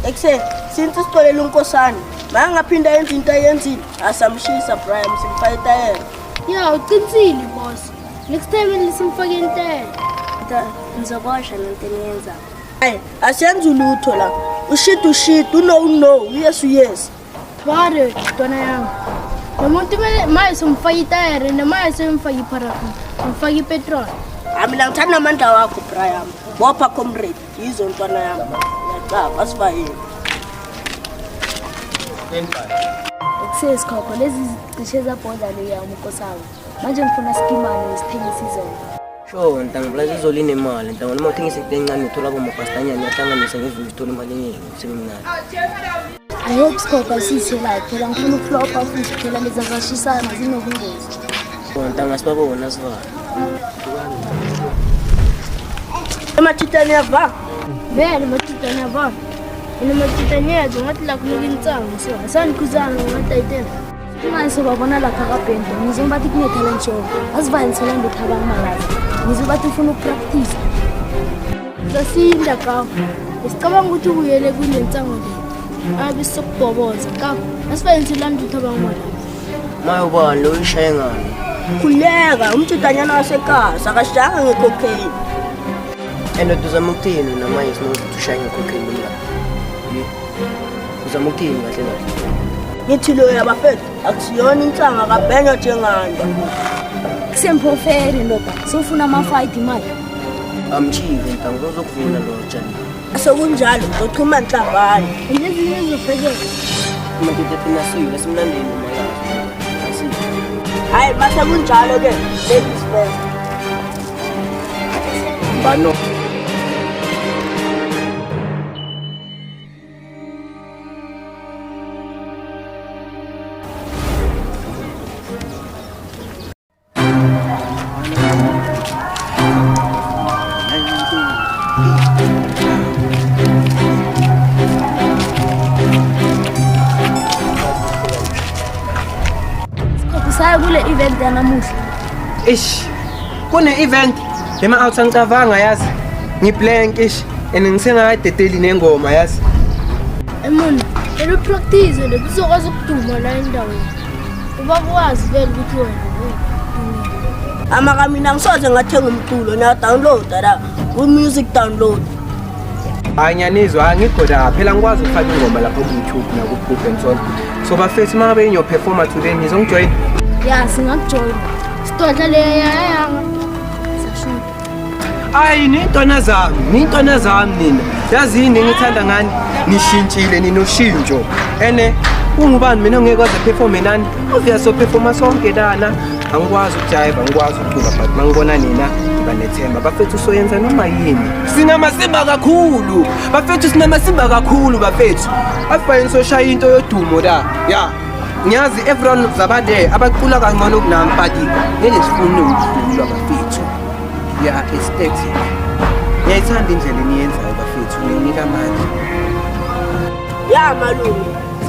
Ekuseni since sitolele unkosana mangaphinda yenza into ayenzile asamshisa Brian simfaka itayela. Ya uqinisile boss. Next time nisimfake intela. Ngizobosha lento eniyenza. Hayi asiyenza ulutho la. Ushit yes. Bare dona yami. Umuntu manje simfaka itayela namaye simfaka iparafini. Simfaka ipetrol. Mina ngithanda amandla wakho Brian. Bopha comrade yizo ntwana yami. Ngiyacaba asifayile. Excess khokho lezi cishe zabhoda le yami unkosabo. Manje ngifuna skimane sithengisa izolo. Sure, ntangibulaza izolo inemali. Ntangona uthengisa into encane uthola bomapastanyana yahlanganisa ngeviki uthola imali eningi seminali. I hope skokho sisela phela ngifuna ukuflopa futhi phela lezi zashisana zinobungozi. Ntanga sibabona sivala. Ematitani yava. Vele matitani yava. Ina matitani yazo ngathi la kunika intsango so asanikuzana ngatayitela. Manje babona la kakapenda ngizombathi kune talent show. Asivanisela ndothaba ngimalazi. Ngizobathi ufuna ukupractice. Sasinda ka. Isicabanga ukuthi uyele kunentsango le. Abe sokubhoboza ka. Asivanisela ndothaba ngimalazi. Maye ubani lo ishaye ngani? Khuleka umtitanyana wasekhaya akashanga ngecocaine. Uzama ukuthini noma isinokuthi ushaye ngecocaine la. Uzama ukuthini kahle kahle. Ngithi lo yabafethu akusiyona insanga kabhenya njenganda. Kusempofere ndoda. Sofuna ama fight imali. Amchive ntango uzokuvina lo tjani. Asekunjalo uzochuma inhlangano. Lezi nizofekela. Umuntu efinasile simlandeni malazi. Hayi mase kunjalo ke ladies first. Bano Saya kule event yanamuhla. Ish. Kune event lema out angicavanga yazi. Ngiblank ish and ngisengayidedeli nengoma yazi. Emon, elo practice le bizokwazi ukuduma la endaweni. Ubakwazi vele ukuthi wena. Amaka mina ngisoze ngathenga umculo na download la. Music download. Anyanizwa ngikhoda phela ngikwazi ukufaka ingoma lapha ku YouTube na ku Group and Soul. So bafethu mangabe inyo performer today ngizongijoin. Ya singakujoyina. Sitodla le yayanga. Sasho. Hayi nintwana zami nina. Yazini ngithanda ngani nishintshile ninoshintsho. Ene ungubani mina ngekwazi perform nani? Obvious so performer sonke dana. Angikwazi ukujive, angikwazi ukucula but mangibona nina ngibanethemba. Bafethu soyenza noma yini. Sinamasimba kakhulu. Bafethu sinamasimba kakhulu bafethu. Afanye soshaya into yodumo la. Yeah. Ngiyazi everyone zabade abacula kangcono kunami but ngeke sifune ukuhlulwa bafethu. Yeah, aesthetic. Ngiyayithanda indlela eniyenzayo bafethu, ninika amandla. Ya malume,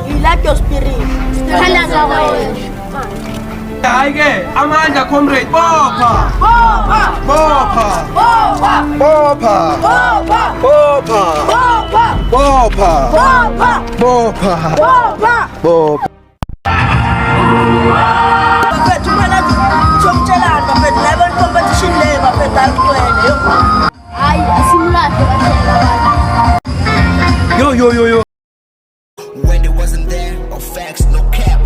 ilapho your spirit. Sithala ngawe. Hayi ke, amandla comrade, bopha. Bopha. Bopha. Bopha. Bopha. Bopha. Bopha. Bopha. Bopha. Bopha. Bopha. Bopha. Bafethu mana chomchelana bafethu level competition le bafethu ayikwele yo. Hayi asimlade kahle. Yo. When it wasn't there, no facts, no cap.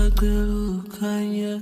Ngisacela ukhanya